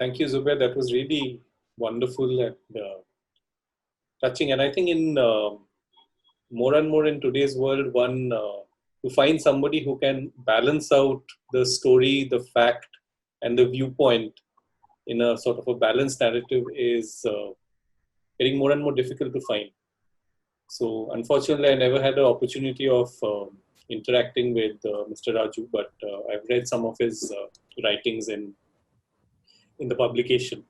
Thank you, Zubair. That was really wonderful and touching. And I think in more and more in today's world, to find somebody who can balance out the story, the fact, and the viewpoint in a sort of a balanced narrative is getting more and more difficult to find. So unfortunately, I never had the opportunity of interacting with Mr. Raju, but I've read some of his writings in the publication.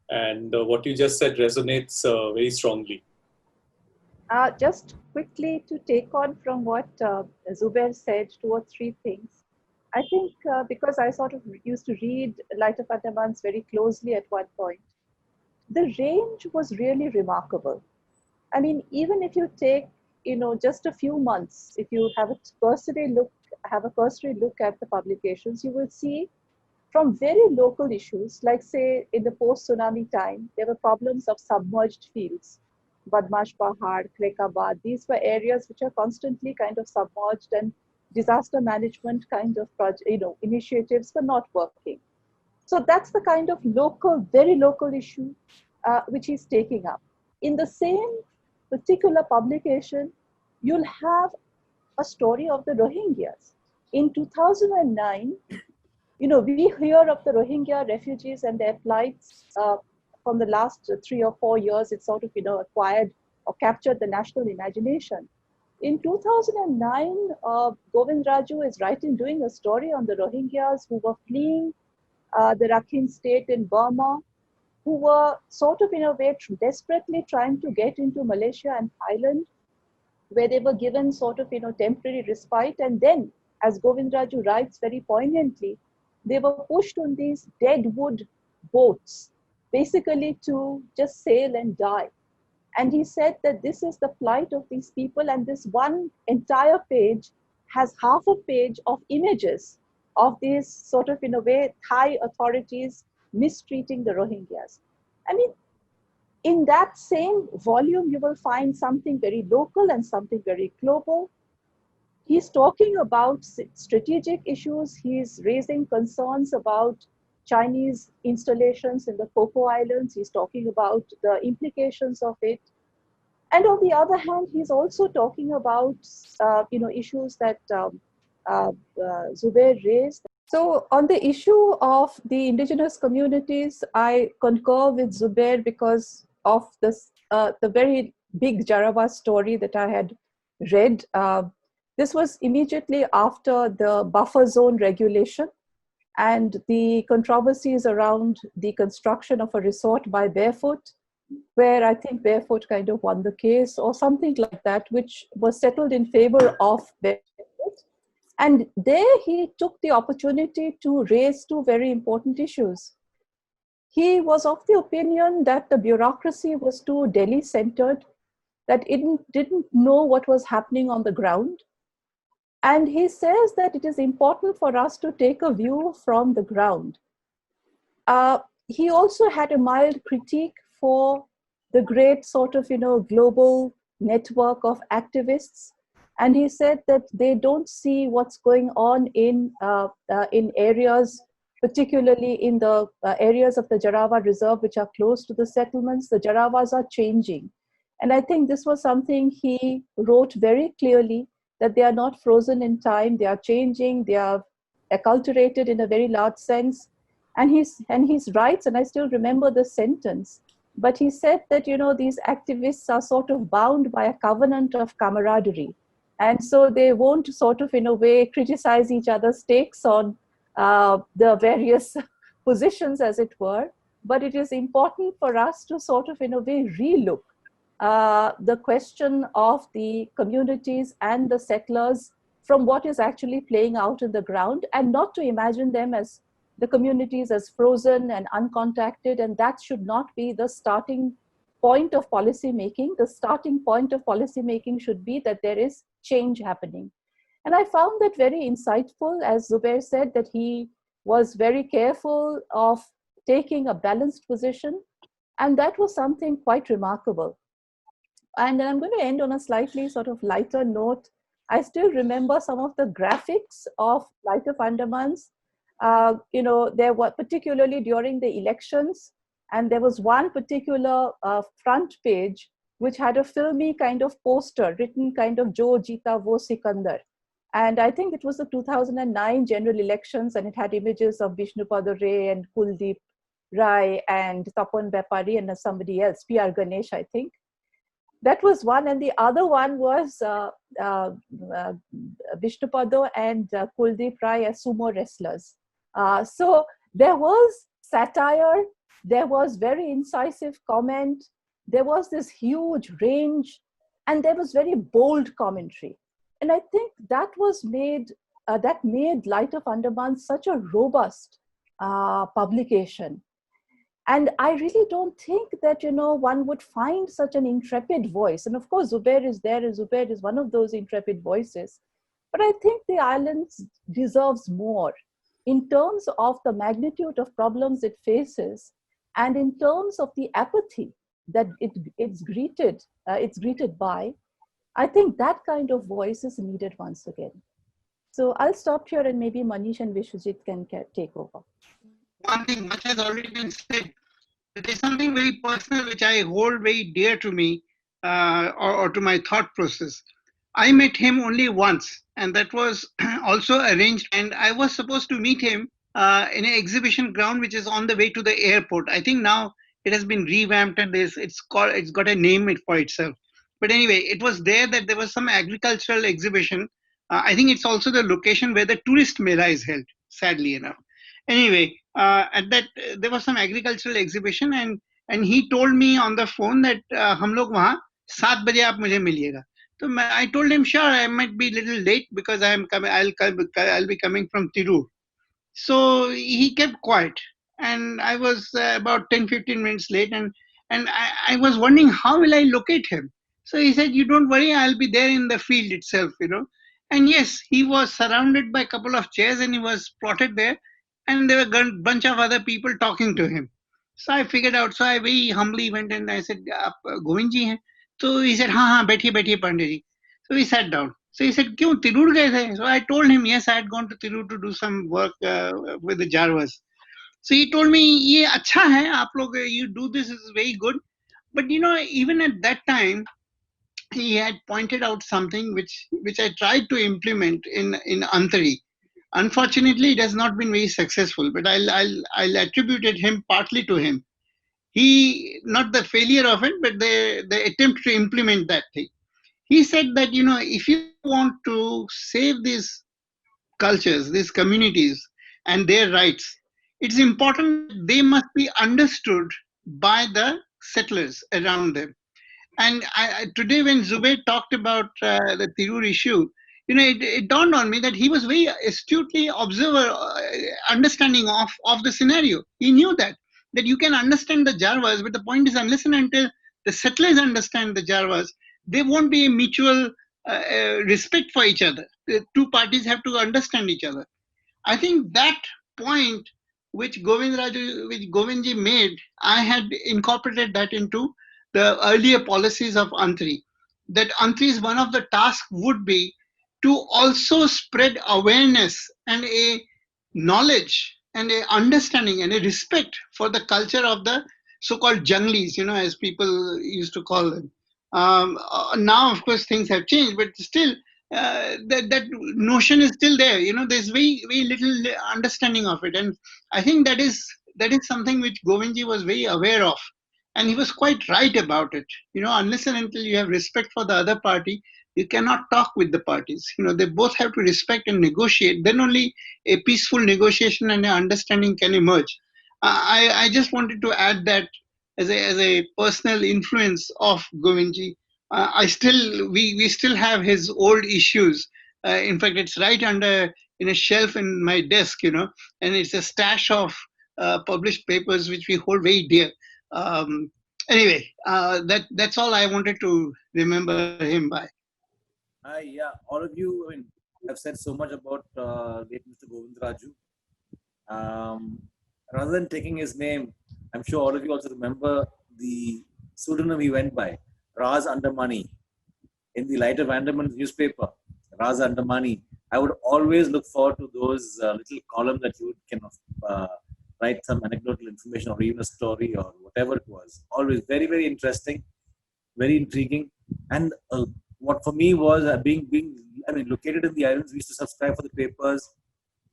And what you just said resonates very strongly. Just quickly to take on from what Zubair said, 2 or 3 things. I think because I sort of used to read Light of Andamans very closely at one point, the range was really remarkable. I mean, even if you take, just a few months, if you have a cursory look at the publications, you will see from very local issues, like say in the post-tsunami time, there were problems of submerged fields. Badmash Pahad, Krekabad, these were areas which are constantly kind of submerged, and disaster management kind of initiatives were not working. So that's the kind of local, very local issue which he's taking up. In the same particular publication, you'll have a story of the Rohingyas. In 2009, we hear of the Rohingya refugees and their plights from the last 3 or 4 years. It's sort of, acquired or captured the national imagination. In 2009, Govinda Raju is doing a story on the Rohingyas who were fleeing the Rakhine state in Burma, who were sort of in a way desperately trying to get into Malaysia and Thailand, where they were given sort of, temporary respite. And then, as Govinda Raju writes very poignantly, they were pushed on these dead wood boats, basically to just sail and die. And he said that this is the plight of these people, and this one entire page has half a page of images of these sort of, in a way, Thai authorities mistreating the Rohingyas. I mean, in that same volume, you will find something very local and something very global. He's talking about strategic issues. He's raising concerns about Chinese installations in the Coco Islands. He's talking about the implications of it. And on the other hand, he's also talking about issues that Zubair raised. So on the issue of the indigenous communities, I concur with Zubair because of this, the very big Jarawa story that I had read. This was immediately after the buffer zone regulation and the controversies around the construction of a resort by Barefoot, where I think Barefoot kind of won the case or something like that, which was settled in favor of Barefoot. And there he took the opportunity to raise 2 very important issues. He was of the opinion that the bureaucracy was too Delhi-centered, that it didn't know what was happening on the ground. And he says that it is important for us to take a view from the ground. He also had a mild critique for the great sort of, global network of activists. And he said that they don't see what's going on in areas, particularly in the areas of the Jarawa Reserve, which are close to the settlements. The Jarawas are changing. And I think this was something he wrote very clearly, that they are not frozen in time, they are changing, they are acculturated in a very large sense. And he writes, and I still remember the sentence, but he said that, these activists are sort of bound by a covenant of camaraderie. And so they won't sort of, in a way, criticize each other's takes on the various positions, as it were. But it is important for us to sort of, in a way, relook the question of the communities and the settlers from what is actually playing out in the ground, and not to imagine them as the communities as frozen and uncontacted. And that should not be the starting point of policy making. The starting point of policy making should be that there is change happening. And I found that very insightful, as Zubair said, that he was very careful of taking a balanced position. And that was something quite remarkable. And I'm going to end on a slightly sort of lighter note. I still remember some of the graphics of Light of Andamans. There were particularly during the elections, and there was one particular front page which had a filmy kind of poster written kind of Jo Jeeta Wo Sikandar. And I think it was the 2009 general elections, and it had images of Vishnupada Ray and Kuldeep Rai and Tapan Bepari and somebody else, P.R. Ganesh, I think. That was one. And the other one was Vishnupada and Kuldeep Rai as sumo wrestlers. So there was satire, there was very incisive comment, there was this huge range, and there was very bold commentary. And I think that made Light of Andaman such a robust publication. And I really don't think that, one would find such an intrepid voice. And of course, Zubair is there, and Zubair is one of those intrepid voices. But I think the island deserves more in terms of the magnitude of problems it faces, and in terms of the apathy that it's greeted by. I think that kind of voice is needed once again. So I'll stop here, and maybe Manish and Vishwajit can take over. One thing, much has already been said. There's something very personal which I hold very dear to me, or to my thought process. I met him only once, and that was also arranged. And I was supposed to meet him in an exhibition ground which is on the way to the airport. I think now it has been revamped and it's got a name for itself. But anyway, it was there that there was some agricultural exhibition. I think it's also the location where the tourist mela is held, sadly enough. Anyway, at that there was some agricultural exhibition, and he told me on the phone that हम लोग वहाँ 7 बजे आप मुझे मिलिएगा. So I told him, sure, I might be a little late because I'll be coming from Tirur. So he kept quiet, and I was about 10-15 minutes late, and I was wondering how will I locate him. So he said, you don't worry, I'll be there in the field itself, And yes, he was surrounded by a couple of chairs, and he was plotted there, and there were a bunch of other people talking to him. So I figured out. So I very humbly went and I said, "Aap Govind ji hain?" So he said, "हाँ हाँ बैठिए Pandey ji." So we sat down. So he said, "क्यों तिरूर गए थे?" So I told him, yes, I had gone to Tirur to do some work with the Jarvas. So he told me, "ये अच्छा है, आप लोग you do this is very good." But even at that time, he had pointed out something which I tried to implement in Antari. Unfortunately, it has not been very successful, but I'll attribute it him partly to him. He, not the failure of it, but the attempt to implement that thing. He said that if you want to save these cultures, these communities, and their rights, it's important they must be understood by the settlers around them. And today, when Zubair talked about the Tirur issue, it dawned on me that he was very astutely understanding of the scenario. He knew that you can understand the Jarvas, but the point is, unless and until the settlers understand the Jarvas, there won't be a mutual respect for each other. The two parties have to understand each other. I think that point which Govindji made, I had incorporated that into the earlier policies of Antri. That Antri's one of the tasks would be to also spread awareness and a knowledge and a understanding and a respect for the culture of the so-called junglis, as people used to call them. Now, of course, things have changed, but still, that notion is still there. There's very, very little understanding of it, and I think that is something which Govindji was very aware of, and he was quite right about it. Unless and until you have respect for the other party, you cannot talk with the parties. They both have to respect and negotiate. Then only a peaceful negotiation and an understanding can emerge. I just wanted to add that as a personal influence of Govindji. We still have his old issues. In fact, it's right under in a shelf in my desk, and it's a stash of published papers which we hold very dear. Anyway, that's all I wanted to remember him by. Yeah, all of you, have said so much about late Mr. Govinda Raju. Rather than taking his name, I'm sure all of you also remember the pseudonym he went by, Raz Andamani. In the Light of Andaman newspaper, Raz Andamani I would always look forward to those little columns that you would kind of write some anecdotal information or even a story or whatever it was. Always very, very interesting, very intriguing. And what for me was located in the islands, we used to subscribe for the papers.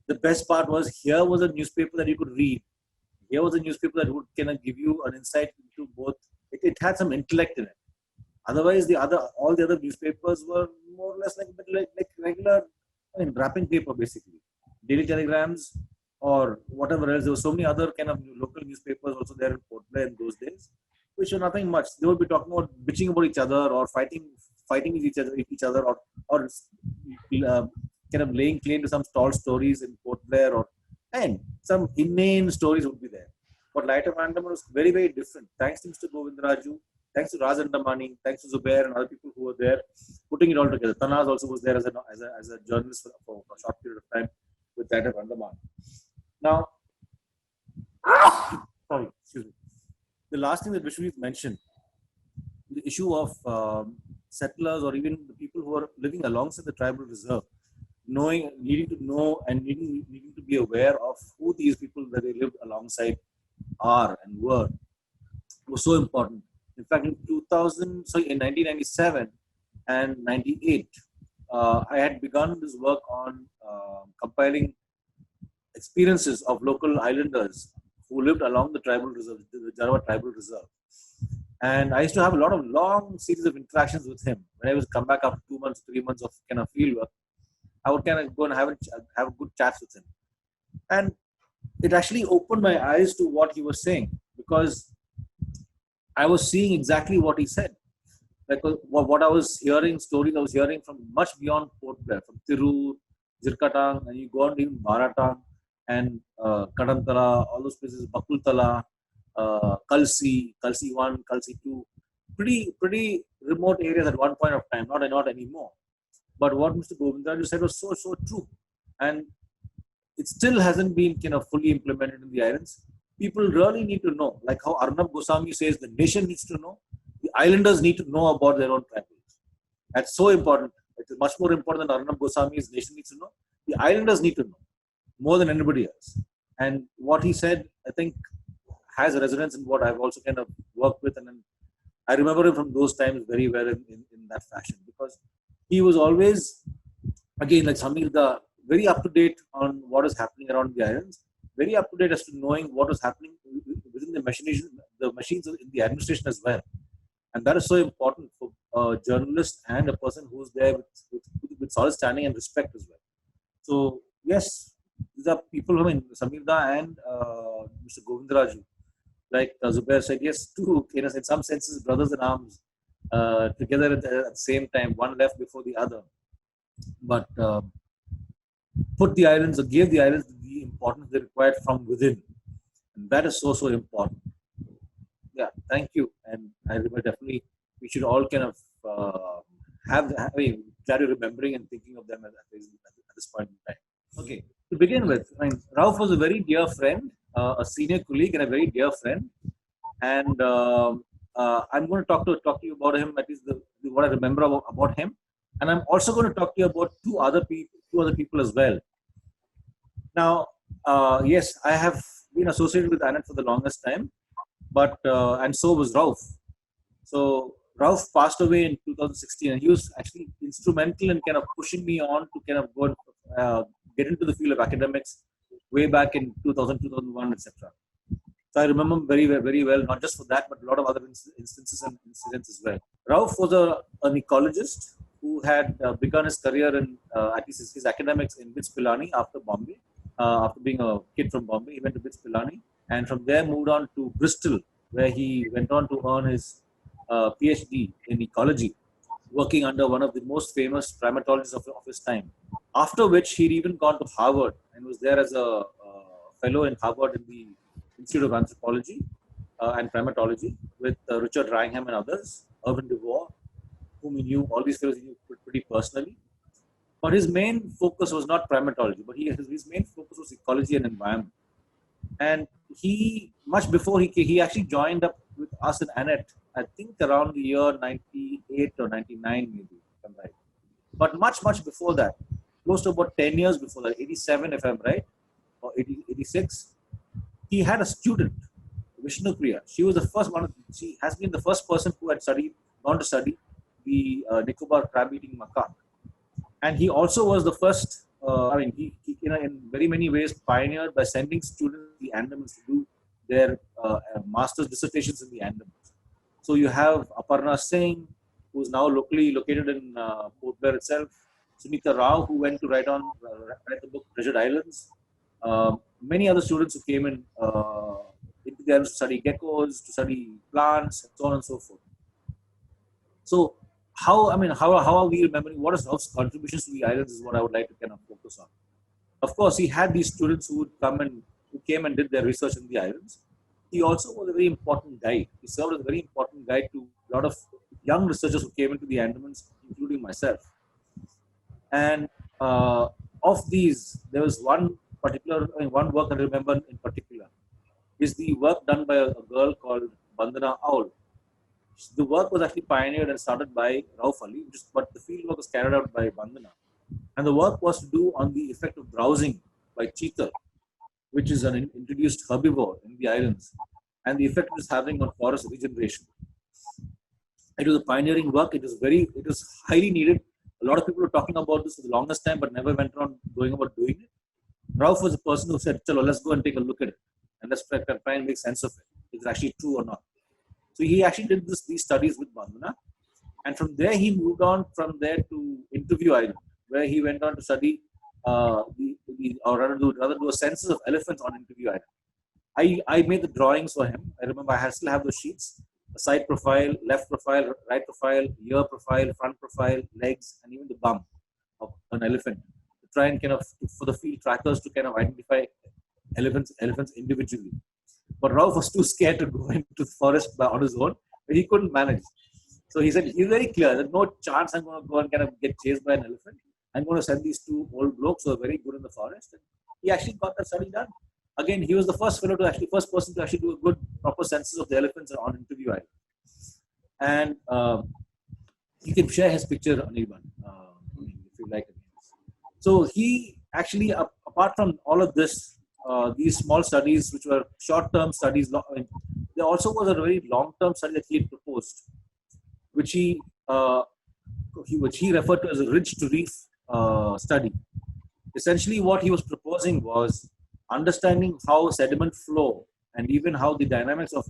The best part was here was a newspaper that you could read. Here was a newspaper that would kind of give you an insight into both. It had some intellect in it. Otherwise, all the other newspapers were more or less like regular, wrapping paper basically, daily telegrams or whatever else. There were so many other kind of local newspapers also there in Port Blair in those days, which were nothing much. They would be talking about bitching about each other or fighting with each other, or kind of laying claim to some tall stories in Port Blair, and some inane stories would be there. But Light of Andaman was very, very different. Thanks to Mr. Govinda Raju, thanks to Raj Andamani, thanks to Zubair and other people who were there putting it all together. Tanaz also was there as a journalist for a short period of time with Light of Andaman. Now, sorry, excuse me. The last thing that Vishwanath mentioned, the issue of settlers or even the people who are living alongside the tribal reserve, needing to know and needing to be aware of who these people that they lived alongside are and were, was so important. In fact, in 1997 and 98, I had begun this work on compiling experiences of local islanders who lived along the tribal reserve, the Jarawa tribal reserve. And I used to have a lot of long series of interactions with him. When I was come back after 2 months, 3 months of kind of field work, I would kind of go and have good chats with him. And it actually opened my eyes to what he was saying, because I was seeing exactly what he said. Like what I was hearing, stories I was hearing from much beyond Port Blair, from Tirur, Jirkatang, and you go on even Baratang and Kadantala, all those places, Bakultala, Kalsi 1, Kalsi 2, pretty remote areas at one point of time, not anymore. But what Mr. Govinda Raju said was so true, and it still hasn't been kind of fully implemented in the islands. People really need to know, like how Arnab Goswami says, the nation needs to know. The islanders need to know about their own tribals. That's so important. It is much more important than Arnab Goswami's nation needs to know. The islanders need to know more than anybody else. And what he said, I think, has a resonance in what I've also kind of worked with, and I remember him from those times very well in that fashion, because he was always, again, like Samir, very up to date on what is happening around the islands, very up to date as to knowing what was happening within the machines in the administration as well. And that is so important for a journalist and a person who's there with solid standing and respect as well. So, yes, these are people, Samirda and Mr. Govinda Raju, like Zubair said, yes, two, in some senses, brothers in arms, together at the same time, one left before the other. But gave the islands the importance they required from within. And that is so important. Yeah, thank you. And I remember definitely we should all kind of try to remembering and thinking of them at this point in time. Okay, to begin with, Rauf was a very dear friend, a senior colleague and a very dear friend. And I'm going to talk to you about him, at least what I remember about him. And I'm also going to talk to you about two other people as well. Now, yes, I have been associated with Anand for the longest time, but and so was Rauf. So Rauf passed away in 2016, and he was actually instrumental in kind of pushing me on to kind of go get into the field of academics way back in 2000, 2001, etc. So I remember him very well, not just for that, but a lot of other instances and incidents as well. Rauf was an ecologist who had begun his career in, at least his academics in BITS Pilani after Bombay. After being a kid from Bombay, he went to BITS Pilani, and from there moved on to Bristol, where he went on to earn his PhD in ecology, working under one of the most famous primatologists of his time. After which he'd even gone to Harvard and was there as a fellow in Harvard in the Institute of Anthropology and Primatology with Richard Wrangham and others, Irvin DeVore, whom he knew, all these fellows he knew pretty personally. But his main focus was not primatology, but his main focus was ecology and environment. And he, much before he actually joined up with us in ANET, I think around the year 98 or 99 maybe, if I'm right. But much before that, close to about 10 years before that, 87 if I'm right, or 80, 86, he had a student, Vishnu Priya. She was the first one. She has been the first person who had gone to study the Nicobar crab-eating macaque. And he also was the first. He in very many ways pioneered by sending students to the Andamans to do their master's dissertations in the Andamans. So you have Aparna Singh, who is now locally located in Port Blair itself. Sunita Rao, who went to write the book Treasured Islands. Many other students who came in into the islands to study geckos, to study plants, and so on and so forth. So how are we remembering what is Rauf's contributions to the islands is what I would like to kind of focus on. Of course, he had these students who came and did their research in the islands. He also was a very important guide. He served as a very important guide to a lot of young researchers who came into the Andamans, including myself. And of these, there was one work I remember in particular, is the work done by a girl called Bandana Aul. The work was actually pioneered and started by Rauf Ali, but the field work was carried out by Bandana. And the work was to do on the effect of browsing by cheetah, which is an introduced herbivore in the islands, and the effect it is having on forest regeneration. It was a pioneering work. It was highly needed. A lot of people were talking about this for the longest time, but never went around going about doing it. Rauf was a person who said, "Chalo, let's go and take a look at it, and let's try and make sense of it. If it's actually true or not." So he actually did these studies with Bandana, and from there he moved on from there to Interview Island, where he went on to study or rather do a census of elephants on Interview Island. I made the drawings for him. I remember I still have those sheets: a side profile, left profile, right profile, ear profile, front profile, legs, and even the bum of an elephant, to try and for the field trackers to kind of identify elephants individually. But Rauf was too scared to go into the forest on his own, but he couldn't manage. So he said, he's very clear, there's no chance I'm going to go and kind of get chased by an elephant. I'm going to send these two old blokes who are very good in the forest. And he actually got that study done. Again, he was the first person to actually do a good, proper census of the elephants on Interview Island. And you can share his picture, Anirban, if you like. So he actually, apart from all of this, these small studies, which were short-term studies, there also was a very long-term study that he had proposed, which he referred to as a ridge to reef study. Essentially, what he was proposing was understanding how sediment flow and even how the dynamics of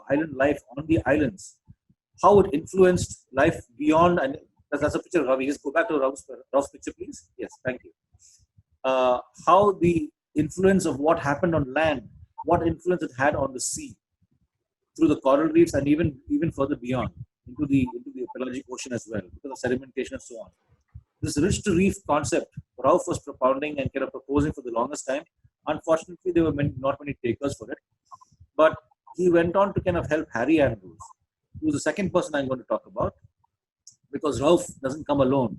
island life on the islands, how it influenced life beyond. And that's a picture of Ravi. Just go back to Rauf's picture, please. Yes, thank you. How the influence of what happened on land, what influence it had on the sea, through the coral reefs, and even further beyond into the pelagic ocean as well, because of sedimentation and so on. This ridge to reef concept, Rauf was propounding and kind of proposing for the longest time. Unfortunately, there were not many takers for it. But he went on to kind of help Harry Andrews, who is the second person I'm going to talk about, because Rauf doesn't come alone.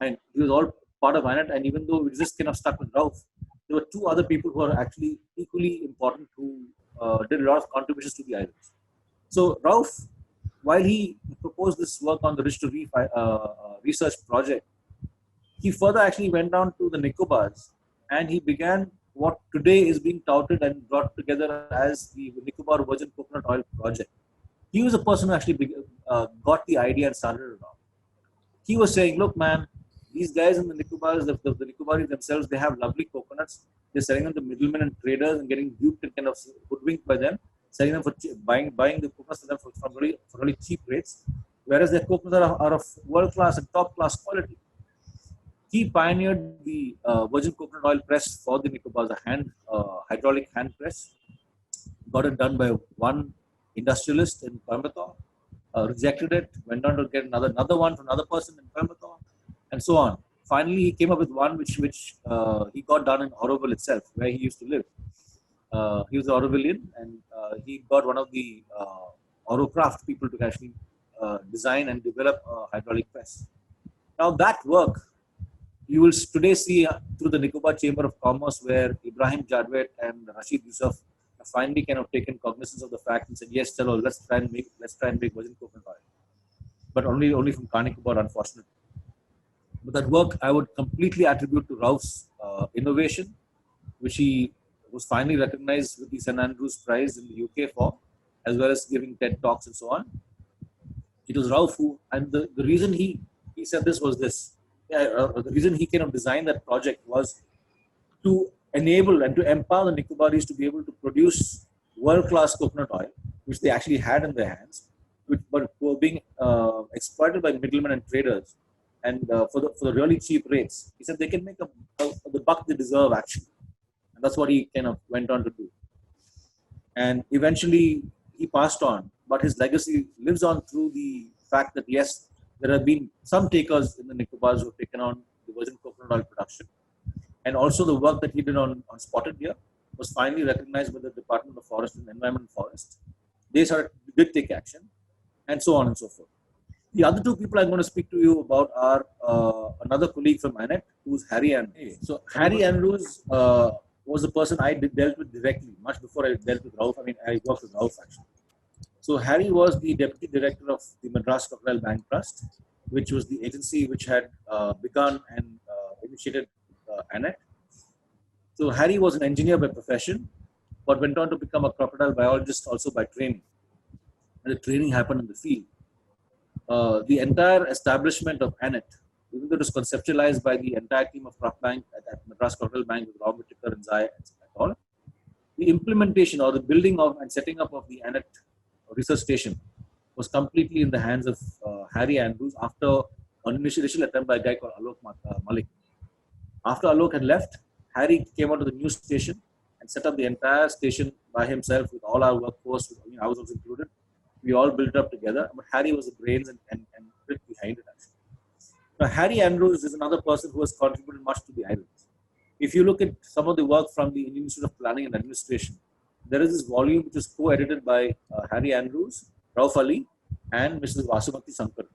And he was all part of it. And even though we just kind of stuck with Rauf, there were two other people who are actually equally important who did a lot of contributions to the islands. So Rauf, while he proposed this work on the Ridge to Reef research project, he further actually went down to the Nicobars and he began what today is being touted and brought together as the Nicobar Virgin Coconut Oil Project. He was the person who actually got the idea and started it off. He was saying, look, man, these guys in the Nicobars, the Nicobaris themselves, they have lovely coconuts. They're selling them to middlemen and traders and getting duped and kind of hoodwinked by them, selling them for buying the coconuts to them for really cheap rates, whereas their coconuts are of world-class and top-class quality. He pioneered the virgin coconut oil press for the Nicobars, a hydraulic hand press. Got it done by one industrialist in Coimbatore, rejected it, went on to get another one from another person in Coimbatore, and so on. Finally, he came up with one which he got done in Auroville itself, where he used to live. He was an Aurovillian, and he got one of the Aurocraft people to actually design and develop a hydraulic press. Now that work, you will today see through the Nicobar Chamber of Commerce, where Ibrahim Jadwet and Rashid Yusuf have finally kind of taken cognizance of the fact and said, yes, chalo, let's try and make virgin coconut oil, but only from Nicobar, unfortunately. But that work I would completely attribute to Rauf's innovation, which he was finally recognized with the St. Andrews Prize in the UK for, as well as giving TED Talks and so on. It was Rauf who, and the reason he said this was this. The reason he kind of designed that project was to enable and to empower the Nicobaris to be able to produce world-class coconut oil, which they actually had in their hands, but were being exploited by middlemen and traders, and for the really cheap rates. He said they can make the buck they deserve actually, and that's what he kind of went on to do. And eventually he passed on, but his legacy lives on through the fact that yes, there have been some takers in the Nicobars who have taken on the virgin coconut oil production. And also the work that he did on spotted deer was finally recognized by the Department of Forest and Environment Forest. They did take action, and so on and so forth. The other two people I'm going to speak to you about are another colleague from ANET, who's Harry Andrews. So Harry Andrews was the person I dealt with directly, much before I dealt with Rauf. I mean, I worked with Rauf actually. So Harry was the deputy director of the Madras Crocodile Bank Trust, which was the agency which had begun and initiated ANET. So Harry was an engineer by profession, but went on to become a crocodile biologist also by training. And the training happened in the field. The entire establishment of ANET, even though it was conceptualized by the entire team of Crop Bank at Madras Crocodile Bank with Rauf and Zai et al., the implementation or the building of and setting up of the ANET research station was completely in the hands of Harry Andrews after an initial attempt by a guy called Alok Malik. After Alok had left, Harry came out to the new station and set up the entire station by himself with all our workforce. I was also included. We all built up together, but Harry was the brains and bit behind it actually. Now, Harry Andrews is another person who has contributed much to the islands. If you look at some of the work from the Indian Institute of Planning and Administration, there is this volume which is co-edited by Harry Andrews, Rauf Ali, and Mrs. Vasumati Sankar.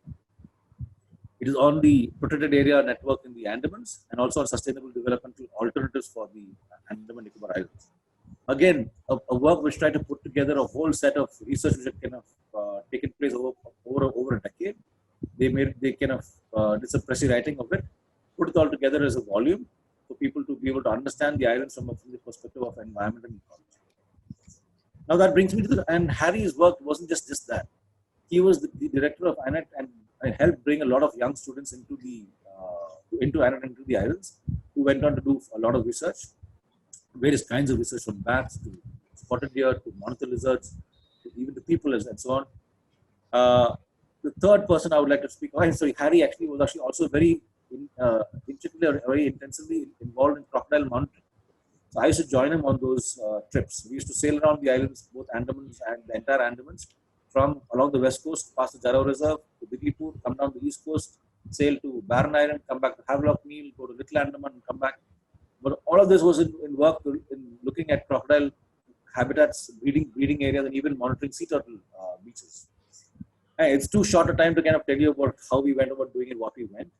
It is on the protected area network in the Andamans and also on sustainable developmental alternatives for the Andaman Nicobar Islands. Again, a work which tried to put together a whole set of research which had kind of taken place over a decade. They kind of did some precis writing of it, put it all together as a volume for people to be able to understand the islands from the perspective of environment and ecology. Now that brings me to and Harry's work wasn't just that. He was the director of ANET and helped bring a lot of young students into ANET, into the islands, who went on to do a lot of research, various kinds of research, from bats to spotted deer to monitor lizards, to even the people and so on. The third person I would like to speak of, Harry actually was also very intricately or very intensively involved in crocodile monitoring. So I used to join him on those trips. We used to sail around the islands, both Andamans and the entire Andamans, from along the west coast, past the Jarav Reserve to Diglipur, come down the east coast, sail to Barren Island, come back to Havelock Meal, go to Little Andaman and come back. But all of this was in work in looking at crocodile habitats, breeding areas, and even monitoring sea turtle beaches. And it's too short a time to kind of tell you about how we went about doing it, what we went.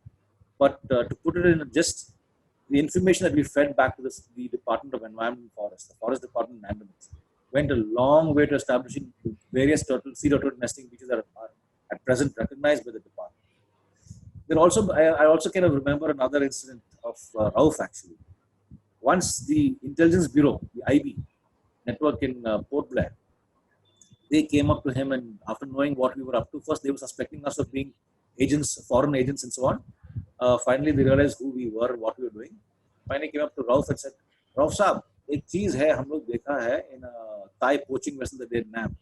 But to put it in just the information that we fed back to the Department of Environment and Forest, the Forest Department in Andamans, went a long way to establishing various sea turtle nesting beaches that are at present recognized by the department. I also kind of remember another incident of Rauf actually. Once the Intelligence Bureau, the IB network in Port Blair, they came up to him, and after knowing what we were up to, first they were suspecting us of being agents, foreign agents and so on. Finally they realized who we were, what we were doing. Finally came up to Rauf and said, Rauf Saab, एक चीज है हम लोग देखा है in a Thai poaching vessel that they nabbed,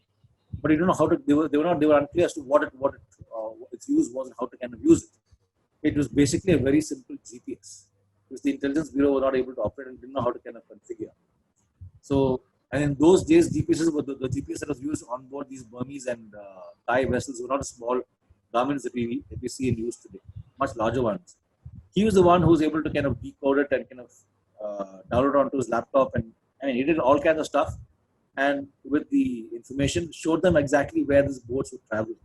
but you don't know how to. They were unclear as to what its use was and how to kind of use it. It was basically a very simple GPS, which the Intelligence Bureau was not able to operate and didn't know how to kind of configure. So, and in those days, GPSs were the GPS that was used on board these Burmese and Thai vessels were not small garments that we see and use today, much larger ones. He was the one who was able to kind of decode it and kind of download onto his laptop, and he did all kinds of stuff. And with the information, showed them exactly where these boats would travel.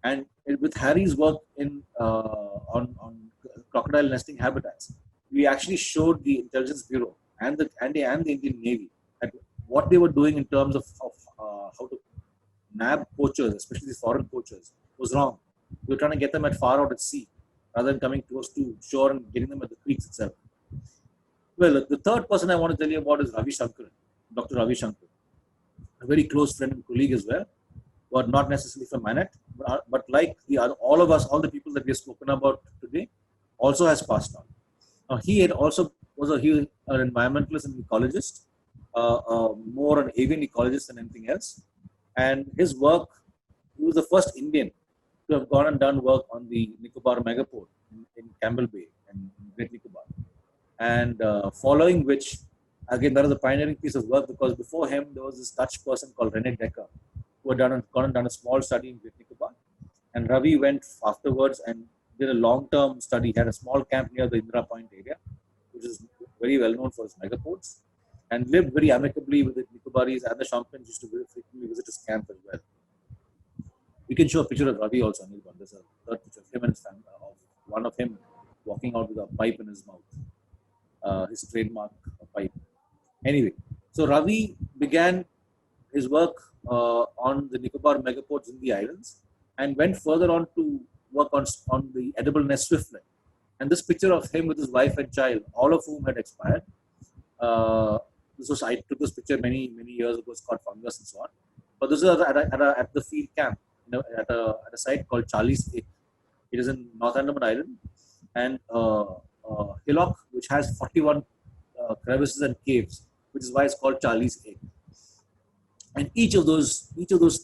And with Harry's work on crocodile nesting habitats, we actually showed the Intelligence Bureau and the Indian Navy at what they were doing in terms of how to nab poachers, especially these foreign poachers, was wrong. We were trying to get them far out at sea. rather than coming close to shore and getting them at the creeks itself. Well, the third person I want to tell you about is Ravi Shankar, Dr. Ravi Shankar, a very close friend and colleague as well, but not necessarily from Manet, but like the other, all of us, all the people that we have spoken about today, also has passed on. He had also he was an environmentalist and ecologist, more an avian ecologist than anything else. And his work, he was the first Indian to have gone and done work on the Nicobar megaport in Campbell Bay and Great Nicobar. And following which, again, that was a pioneering piece of work because before him, there was this Dutch person called Rene Decker who had gone and done a small study in Great Nicobar. And Ravi went afterwards and did a long-term study. He had a small camp near the Indira Point area, which is very well known for its megaports, and lived very amicably with the Nicobaris, and the Champins used to very frequently visit his camp as well. You can show a picture of Ravi also. There's a third picture of him and his family, of one of him walking out with a pipe in his mouth, his trademark pipe. Anyway, so Ravi began his work on the Nicobar megaports in the islands and went further on to work on the edible nest swiftlet. And this picture of him with his wife and child, all of whom had expired. I took this picture many years ago. It's called fungus and so on. But this is at the field camp, at a site called Charlie's Acre. It is in North Andaman Island, and hillock which has 41 crevices and caves, which is why it's called Charlie's Acre. And each of those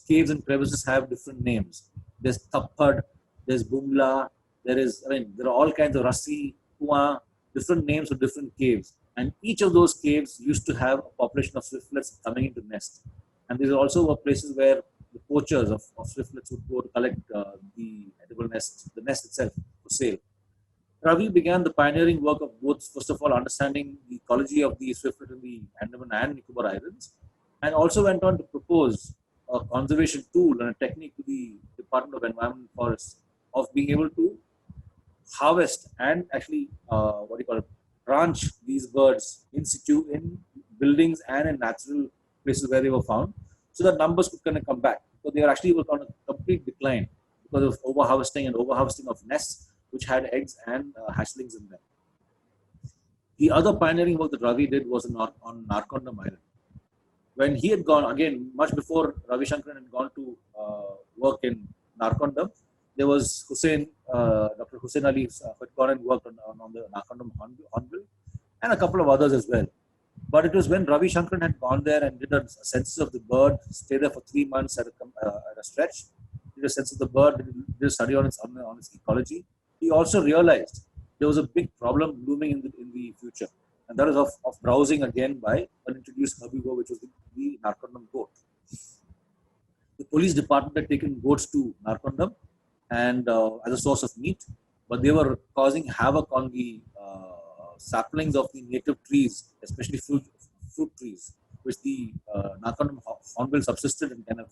caves and crevices have different names. There's Tappad, there's Bumla, there are all kinds of Rassi, Kua, different names for different caves. And each of those caves used to have a population of swiftlets coming into nest. And these are also places where the poachers of swiftlets would go to collect the edible nest, the nest itself for sale. Ravi began the pioneering work of both, first of all, understanding the ecology of the swiftlet in the Andaman and Nicobar Islands, and also went on to propose a conservation tool and a technique to the Department of Environment and Forests of being able to harvest and actually, ranch these birds in situ in buildings and in natural places where they were found, so that numbers could kind of come back. So they were actually on a complete decline because of overharvesting of nests which had eggs and hatchlings in them. The other pioneering work that Ravi did was on Narcondam Island. When he had gone, again, much before Ravi Shankar had gone to work in Narcondam, there was Dr. Hussain Ali had gone and worked on the Narcondam Hornbill, and a couple of others as well. But it was when Ravi Shankar had gone there and did a census of the bird, stayed there for 3 months at a stretch, did a census of the bird, did a study on its ecology. He also realized there was a big problem looming in the future, and that is of browsing again by an introduced herbivore, which was the Narcondam goat. The police department had taken goats to Narcondam and as a source of meat, but they were causing havoc on the saplings of the native trees, especially fruit trees, which the Narcondam hornbill subsisted and kind of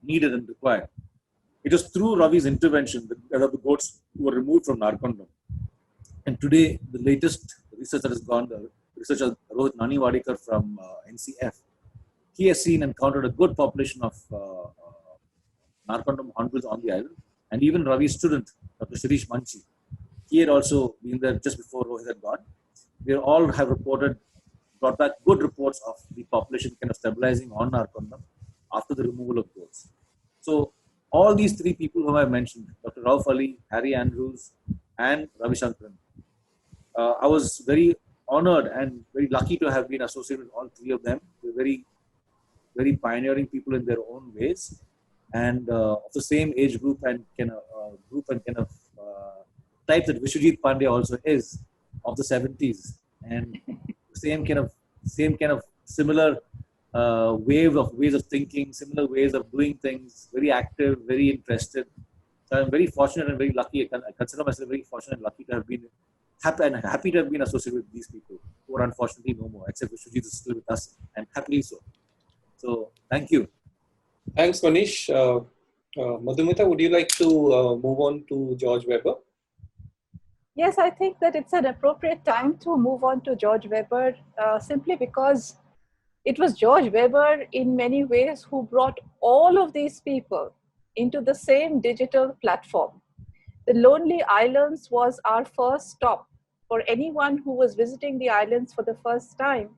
needed and required. It was through Ravi's intervention that the goats were removed from Narcondam. And today, the latest research that has gone, the researcher Rohit Naniwadekar from NCF, he has encountered a good population of Narcondam hornbills on the island. And even Ravi's student, Dr. Shirish Manchi, he had also been there just before Rohit had gone. They all have brought back good reports of the population kind of stabilizing on Narcondam after the removal of goats. So all these 3 people whom I mentioned, Dr. Rauf Ali, Harry Andrews, and Ravi Shankar, I was very honored and very lucky to have been associated with all 3 of them. They're very, very pioneering people in their own ways, and of the same age group and kind of type that Vishwajit Pandey also is, of the 70s, and same kind of similar ways of thinking, similar ways of doing things, very active, very interested. So I'm very fortunate and very lucky. I consider myself very fortunate and lucky to have been happy to have been associated with these people who are unfortunately no more, except Vishwajit is still with us, and happily so. So thank you. Thanks, Manish. Madhumita, would you like to move on to George Weber? Yes, I think that it's an appropriate time to move on to George Weber, simply because it was George Weber in many ways who brought all of these people into the same digital platform. The Lonely Islands was our first stop for anyone who was visiting the islands for the first time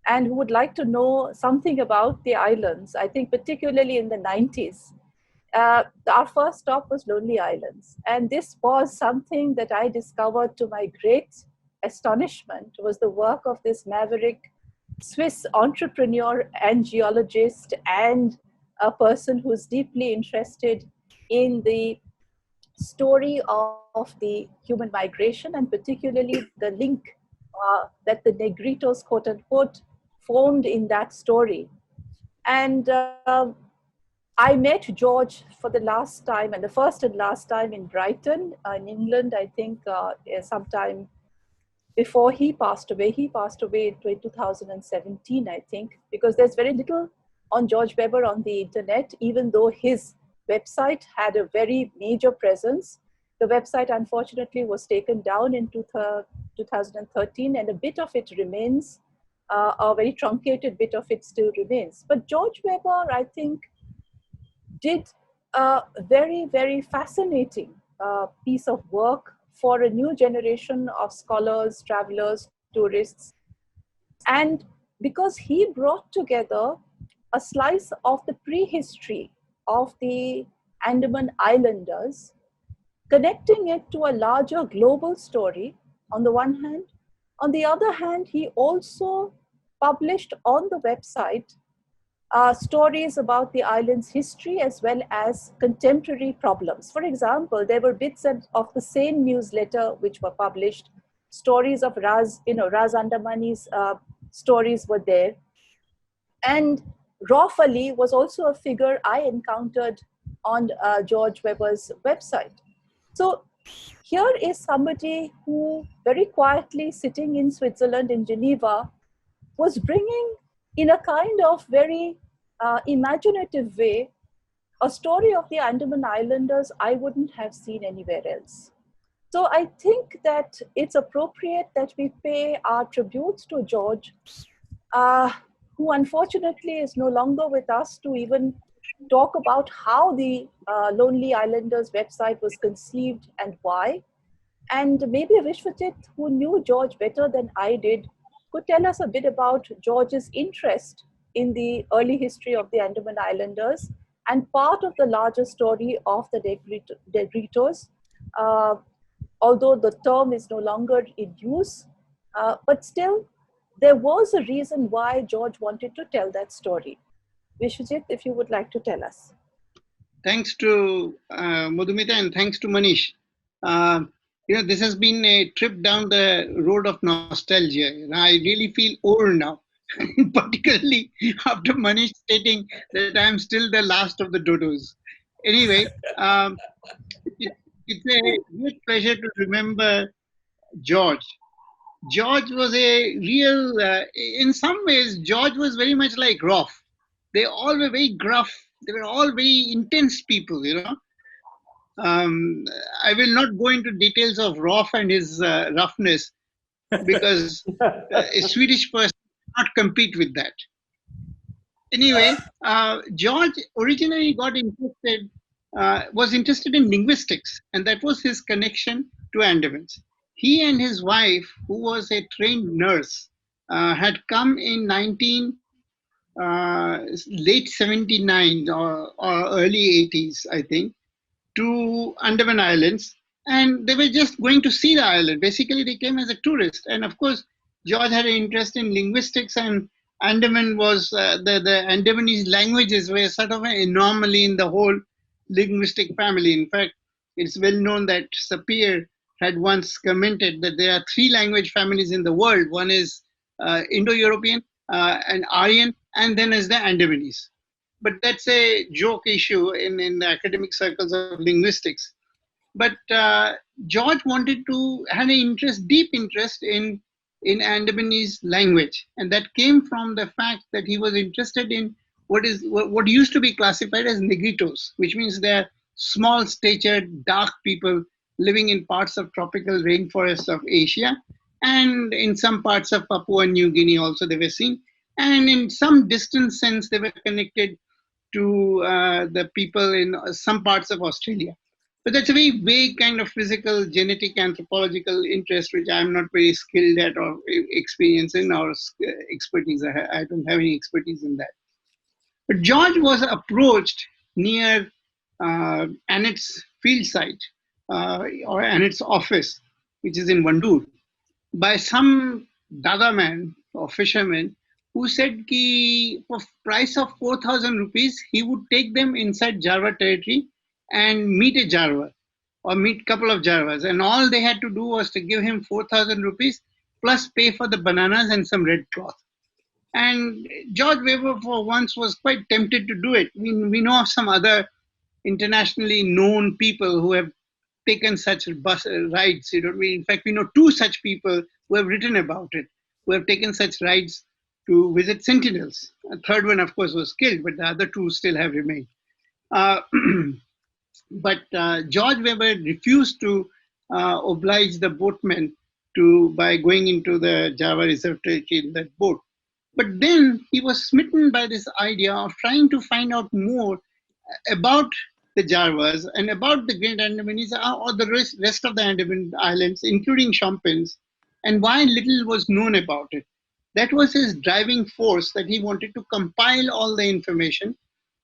and who would like to know something about the islands. I think particularly in the 90s, our first stop was Lonely Islands. And this was something that I discovered to my great astonishment, was the work of this maverick Swiss entrepreneur and geologist, and a person who's deeply interested in the story of the human migration, and particularly the link that the Negritos, quote unquote, formed in that story. And I met George for the last time, and the first and last time, in Brighton, in England, I think sometime before he passed away. He passed away in 2017, I think, because there's very little on George Weber on the internet, even though his website had a very major presence. The website, unfortunately, was taken down in 2013, and a bit of it remains. A very truncated bit of it still remains. But George Weber, I think, did a very, very fascinating piece of work for a new generation of scholars, travelers, tourists. And because he brought together a slice of the prehistory of the Andaman Islanders, connecting it to a larger global story on the one hand. On the other hand, he also published on the website stories about the island's history as well as contemporary problems. For example, there were bits of the same newsletter which were published. Stories of Raz Andamani's stories were there. And Rauf Ali was also a figure I encountered on George Weber's website. So here is somebody who very quietly sitting in Switzerland, in Geneva, was bringing, in a kind of very imaginative way, a story of the Andaman Islanders I wouldn't have seen anywhere else. So I think that it's appropriate that we pay our tributes to George, who unfortunately is no longer with us to even talk about how the Lonely Islanders website was conceived and why. And maybe Vishwajit, who knew George better than I did, could tell us a bit about George's interest in the early history of the Andaman Islanders and part of the larger story of the Negritos, although the term is no longer in use. But still, there was a reason why George wanted to tell that story. Vishwajit, if you would like to tell us. Thanks to Madhumita and thanks to Manish. This has been a trip down the road of nostalgia. I really feel old now, particularly after Manish stating that I'm still the last of the dodos. Anyway, it's a great pleasure to remember George. George was a real, in some ways, George was very much like Rauf. They all were very gruff. They were all very intense people. I will not go into details of Rauf and his roughness because a Swedish person cannot compete with that. Anyway, George originally was interested in linguistics, and that was his connection to Andamans. He and his wife, who was a trained nurse, had come in late 79 or early 80s, I think, to Andaman Islands, and they were just going to see the island. Basically, they came as a tourist, and of course, George had an interest in linguistics, and Andaman was the Andamanese languages were sort of an anomaly in the whole linguistic family. In fact, it's well known that Sapir had once commented that there are three language families in the world. One is Indo-European, and Aryan, and then is the Andamanese. But that's a joke issue in the academic circles of linguistics. But George had an deep interest in Andamanese language, and that came from the fact that he was interested in what used to be classified as negritos, which means they're small-statured, dark people living in parts of tropical rainforests of Asia, and in some parts of Papua New Guinea also they were seen, and in some distant sense they were connected to the people in some parts of Australia. But that's a very vague kind of physical, genetic, anthropological interest, which I'm not very skilled at or experience in or expertise. I don't have any expertise in that. But George was approached near Annette's field site or Annette's office, which is in Vandoor, by some Dada man or fisherman who said ki for price of 4,000 rupees, he would take them inside Jarva territory and meet a Jarva or meet couple of Jarvas. And all they had to do was to give him 4,000 rupees plus pay for the bananas and some red cloth. And George Weber, for once, was quite tempted to do it. We know of some other internationally known people who have taken such bus rides. In fact, we know two such people who have written about it, who have taken such rides to visit sentinels. A third one, of course, was killed, but the other two still have remained. But George Weber refused to oblige the boatmen by going into the Java Reserve territory in that boat. But then he was smitten by this idea of trying to find out more about the Javas and about the Great Andamanese or the rest of the Andaman Islands, including Champins, and why little was known about it. That was his driving force, that he wanted to compile all the information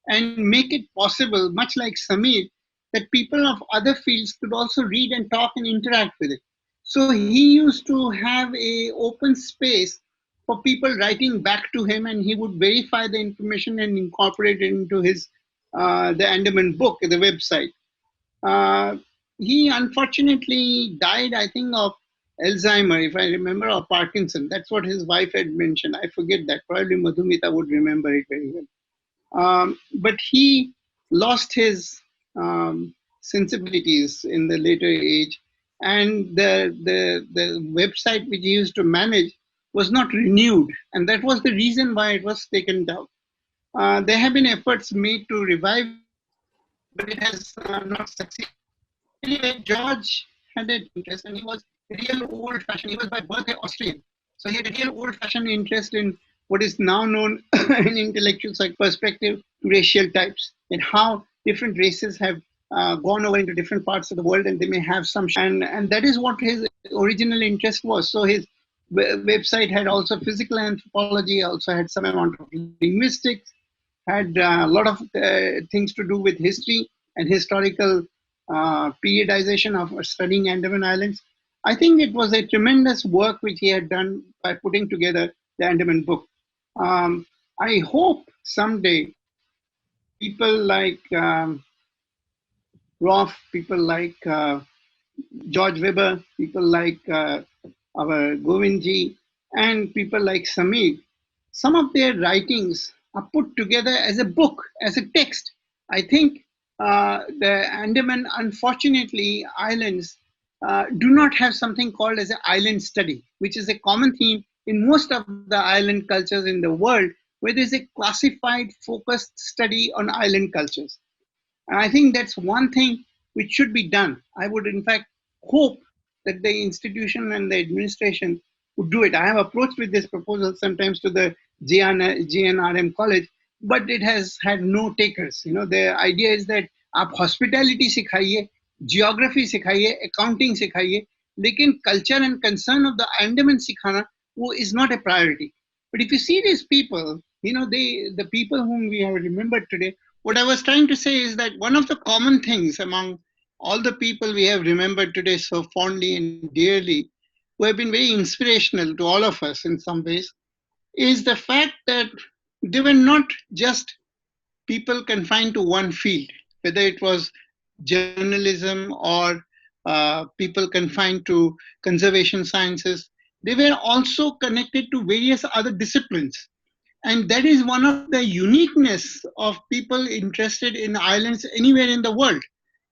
and make it possible, much like Samir, that people of other fields could also read and talk and interact with it. So he used to have a open space for people writing back to him, and he would verify the information and incorporate it into his the Andaman book, the website. He unfortunately died, I think, of Alzheimer, if I remember, or Parkinson. That's what his wife had mentioned. I forget that. Probably Madhumita would remember it very well. But he lost his sensibilities in the later age, and the website which he used to manage was not renewed, and that was the reason why it was taken down. There have been efforts made to revive it, but it has not succeeded. Anyway, George had an interest, and he was real old-fashioned. He was by birth Austrian, so he had a real old-fashioned interest in what is now known in intellectual perspective to racial types, and how different races have gone over into different parts of the world, and they may have some. And that is what his original interest was. So his website had also physical anthropology, also had some amount of linguistics, had a lot of things to do with history and historical periodization of studying Andaman Islands. I think it was a tremendous work which he had done by putting together the Andaman book. I hope someday people like Rauf, people like George Weber, people like our Govindji, and people like Samir, some of their writings are put together as a book, as a text. I think the Andaman, unfortunately, islands do not have something called as an island study, which is a common theme in most of the island cultures in the world, where there's a classified, focused study on island cultures. And I think that's one thing which should be done. I would, in fact, hope that the institution and the administration would do it. I have approached with this proposal sometimes to the GNRM college, but it has had no takers. The idea is that आप hospitality सिखाइए, geography सिखाइए, accounting सिखाइए, लेकिन culture and concern of the Andaman सिखाना वो is not a priority. But if you see these people, the people whom we have remembered today, what I was trying to say is that one of the common things among all the people we have remembered today so fondly and dearly, who have been very inspirational to all of us in some ways, is the fact that they were not just people confined to one field, whether it was journalism or people confined to conservation sciences. They were also connected to various other disciplines. And that is one of the uniqueness of people interested in islands anywhere in the world.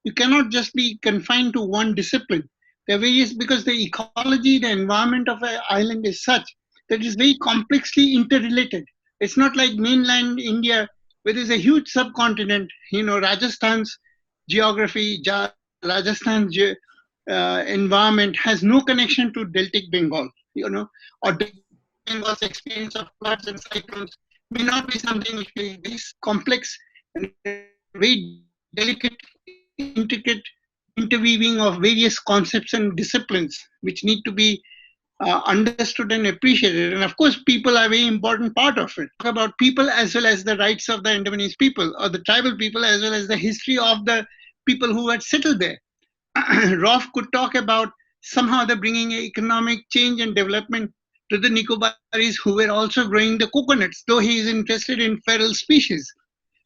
You cannot just be confined to one discipline. There are various, because the ecology, the environment of an island is such that it's very complexly interrelated. It's not like mainland India, where there's a huge subcontinent. Rajasthan's geography, Rajasthan's environment has no connection to Deltic Bengal, or Bengal's experience of floods and cyclones may not be something which is very complex and very delicate, intricate interweaving of various concepts and disciplines which need to be understood and appreciated. And of course, people are a very important part of it. Talk about people as well as the rights of the Andamanese people or the tribal people as well as the history of the people who had settled there. Rauf could talk about somehow the bringing economic change and development to the Nicobaris who were also growing the coconuts, though he is interested in feral species.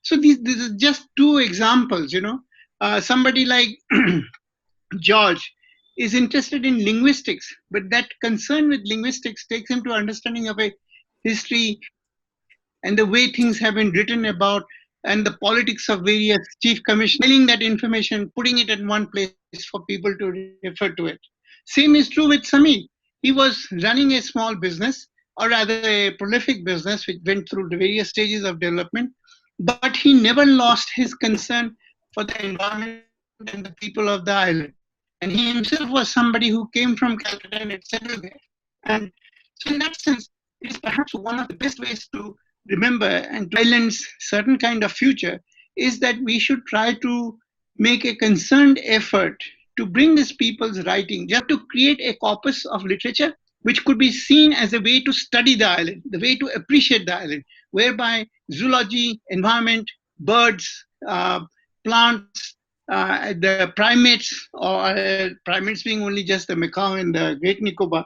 So these are just two examples, somebody like George is interested in linguistics, but that concern with linguistics takes him to understanding of a history and the way things have been written about and the politics of various chief commissioners, that information, putting it in one place for people to refer to it. Same is true with Samir. He was running a small business, or rather a prolific business, which went through the various stages of development, but he never lost his concern for the environment and the people of the island. And he himself was somebody who came from Calcutta and had settled there. And so in that sense, it is perhaps one of the best ways to remember and to islands certain kind of future is that we should try to make a concerned effort to bring these people's writing, just to create a corpus of literature which could be seen as a way to study the island, the way to appreciate the island, whereby zoology, environment, birds, plants, the primates, or primates being only just the macaw and the Great Nicobar,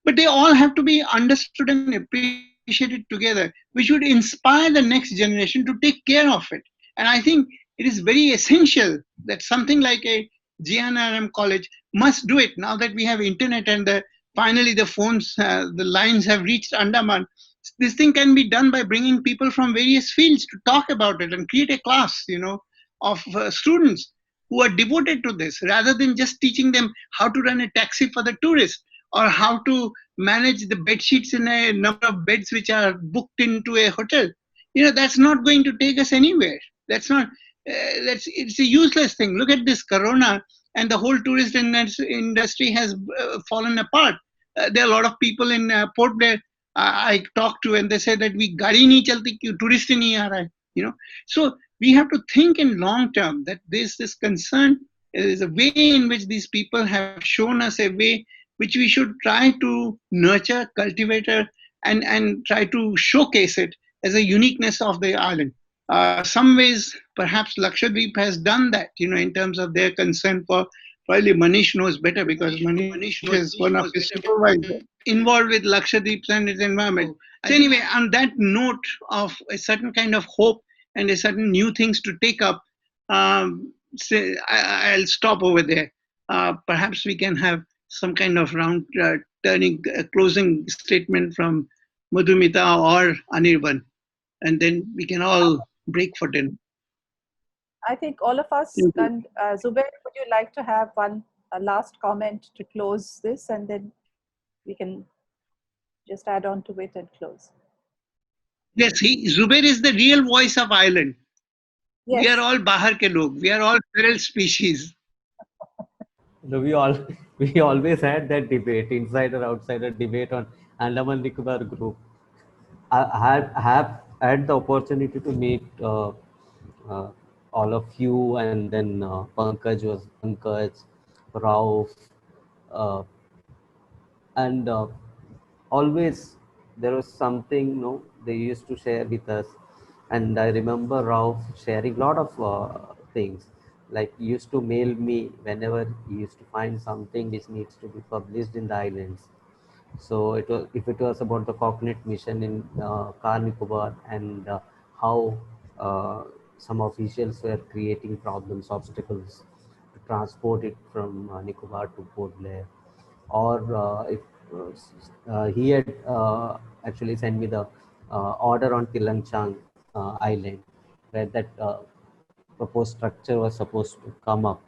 but they all have to be understood and appreciated together, which would inspire the next generation to take care of it. And I think it is very essential that something like a GNRM college must do it now that we have internet and finally the phones, the lines have reached Andaman. This thing can be done by bringing people from various fields to talk about it and create a class, of students who are devoted to this rather than just teaching them how to run a taxi for the tourists or how to manage the bed sheets in a number of beds which are booked into a hotel. That's not going to take us anywhere. That's not, it's a useless thing. Look at this corona, and the whole tourist industry has fallen apart. There are a lot of people in Port Blair I talked to, and they said that we gari nahi chalti, tourist hi nahi aa raha hai. So we have to think in long term that this concern is a way in which these people have shown us a way which we should try to nurture, cultivate, and try to showcase it as a uniqueness of the island. Some ways, perhaps Lakshadweep has done that, in terms of their concern for, probably Manish knows better because Manish is one of his supervisors involved with Lakshadweep and its environment. So anyway, on that note of a certain kind of hope and a certain new things to take up, I'll stop over there. Perhaps we can have some kind of round turning closing statement from Madhumita or Anirban, and then we can all break for dinner. I think all of us, and Zubair, would you like to have a last comment to close this, and then we can just add on to it and close. Yes, Zubair is the real voice of Ireland. Yes. We are all Bahar ke log. We are all feral species. No, we always had that debate, insider outsider debate on Andaman Nicobar group. I have had the opportunity to meet all of you, and then Pankaj, Rauf, uh, and always there was something they used to share with us. And I remember Rauf sharing a lot of things, like he used to mail me whenever he used to find something which needs to be published in the islands. So if it was about the coconut mission in Car Nicobar, and how some officials were creating problems, obstacles to transport it from Nicobar to Port Blair, or if he had actually sent me the order on Tilangchang island, where that proposed structure was supposed to come up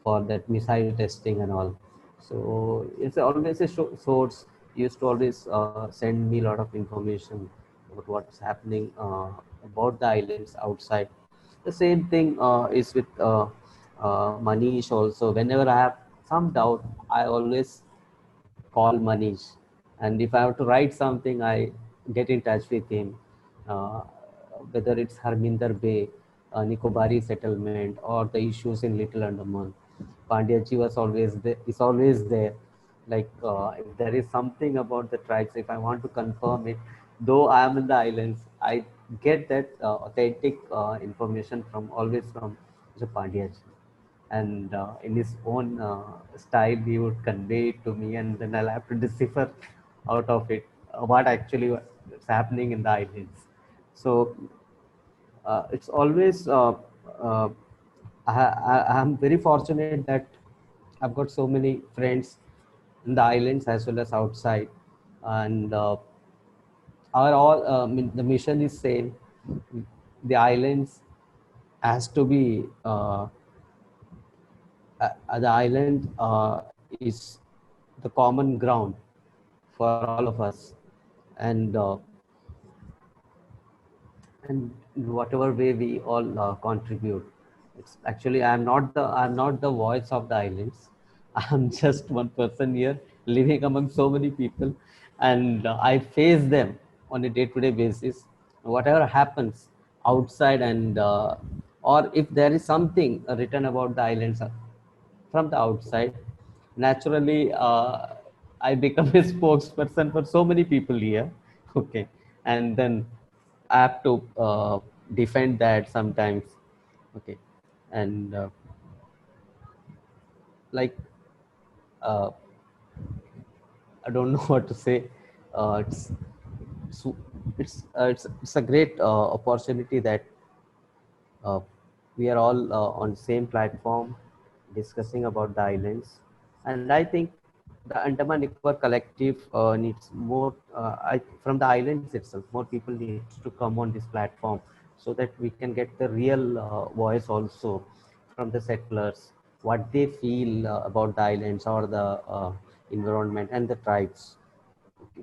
for that missile testing and all. So it's always a source. He used to always send me a lot of information about what's happening about the islands outside. The same thing is with Manish also. Whenever I have some doubt, I always call Manish, and if I have to write something, I get in touch with him. Uh, Whether it's Harminder Bay, Nicobari settlement, or the issues in Little Andaman. Pandyaji was always there, is always there. Like if there is something about the tribes, if I want to confirm it, though I am in the islands, I get that authentic information from always from the Pandyaji, and in his own style, he would convey it to me, and then I'll have to decipher out of it what actually is happening in the islands. So it's always uh, I'm very fortunate that I've got so many friends in the islands as well as outside, and our all the mission is same. The islands has to be the island is the common ground for all of us, and and in whatever way we all contribute. It's actually I'm not the voice of the islands. I'm just one person here living among so many people, and I face them on a day-to-day basis. Whatever happens outside, and or if there is something written about the islands from the outside, naturally I become a spokesperson for so many people here. Okay, and then I have to defend that sometimes. Okay, and like uh, I don't know what to say. It's it's it's a great opportunity that uh, we are all on the same platform discussing about the islands, and I think the Andaman Nicobar collective needs more from the islands itself. More people need to come on this platform so that we can get the real voice also from the settlers, what they feel about the islands or the environment and the tribes,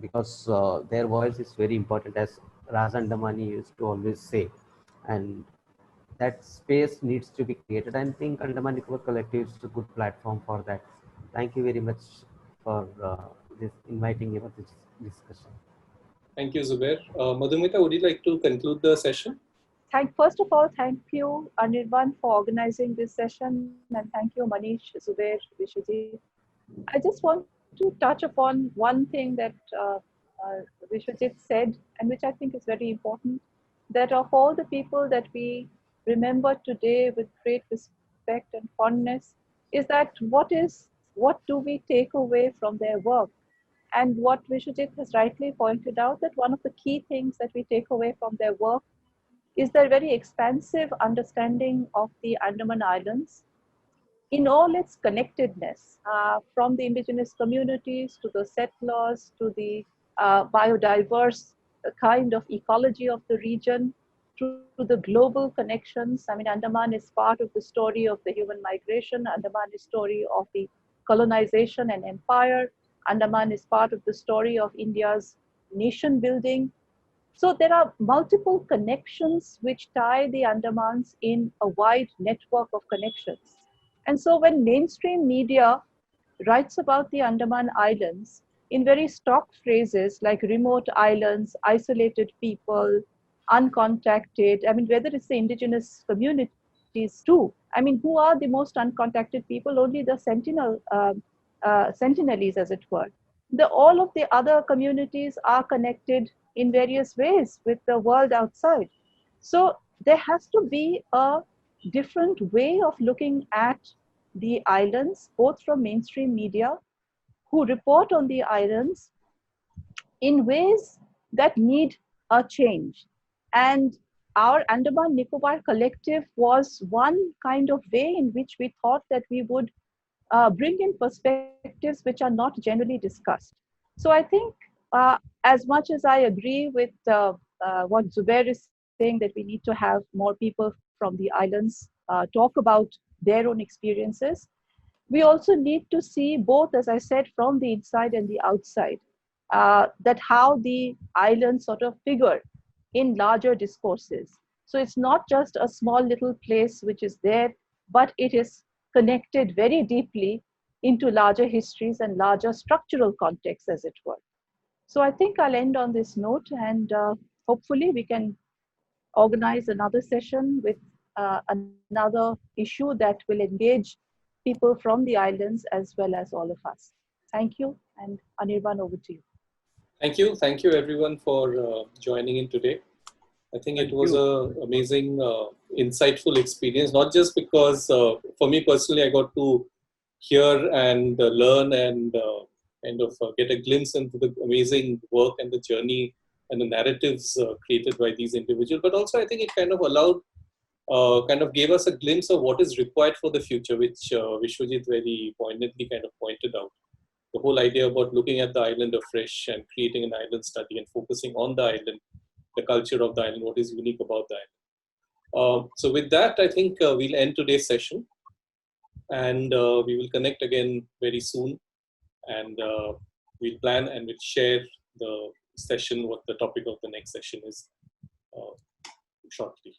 because their voice is very important, as Raz Andamani used to always say, and that space needs to be created. I think Andaman Nicobar Collective is a good platform for that. Thank you very much for this inviting me for this discussion. Thank you, Zubair. Madhumita, would you like to conclude the session? First of all, thank you, Anirban, for organizing this session, and thank you, Manish, Zubair, Vishwajit. I just want to touch upon one thing that Vishwajit said, and which I think is very important, that of all the people that we remember today with great respect and fondness, is that what do we take away from their work? And what Vishwajit has rightly pointed out, that one of the key things that we take away from their work is their very expansive understanding of the Andaman Islands in all its connectedness, from the indigenous communities to the settlers to the biodiverse kind of ecology of the region, to the global connections. I mean, Andaman is part of the story of the human migration. Andaman is story of the colonization and empire. Andaman is part of the story of India's nation building. So there are multiple connections which tie the Andamans in a wide network of connections. And so when mainstream media writes about the Andaman Islands in very stock phrases like remote islands, isolated people, uncontacted, I mean, whether it's the indigenous communities too, I mean, who are the most uncontacted people? Only the sentinelese, as it were. All of the other communities are connected in various ways with the world outside. So there has to be a different way of looking at the islands, both from mainstream media who report on the islands in ways that need a change. And our Andaman Nicobar collective was one kind of way in which we thought that we would bring in perspectives which are not generally discussed. So I think, as much as I agree with what Zubair is saying, that we need to have more people from the islands talk about their own experiences, we also need to see both, as I said, from the inside and the outside, that how the islands sort of figure in larger discourses. So it's not just a small little place which is there, but it is connected very deeply into larger histories and larger structural contexts, as it were. So I think I'll end on this note, and hopefully we can organize another session with another issue that will engage people from the islands as well as all of us. Thank you, and Anirban, over to you. Thank you everyone for joining in today. I think it was an amazing, insightful experience, not just because for me personally, I got to hear and learn and get a glimpse into the amazing work and the journey and the narratives created by these individuals, but also I think it kind of allowed, kind of gave us a glimpse of what is required for the future, which Vishwajit very poignantly kind of pointed out. The whole idea about looking at the island afresh and creating an island study and focusing on the island, the culture of the island, what is unique about the island. So with that, I think we'll end today's session, and we will connect again very soon, and we'll plan and we'll share the session, what the topic of the next session is shortly.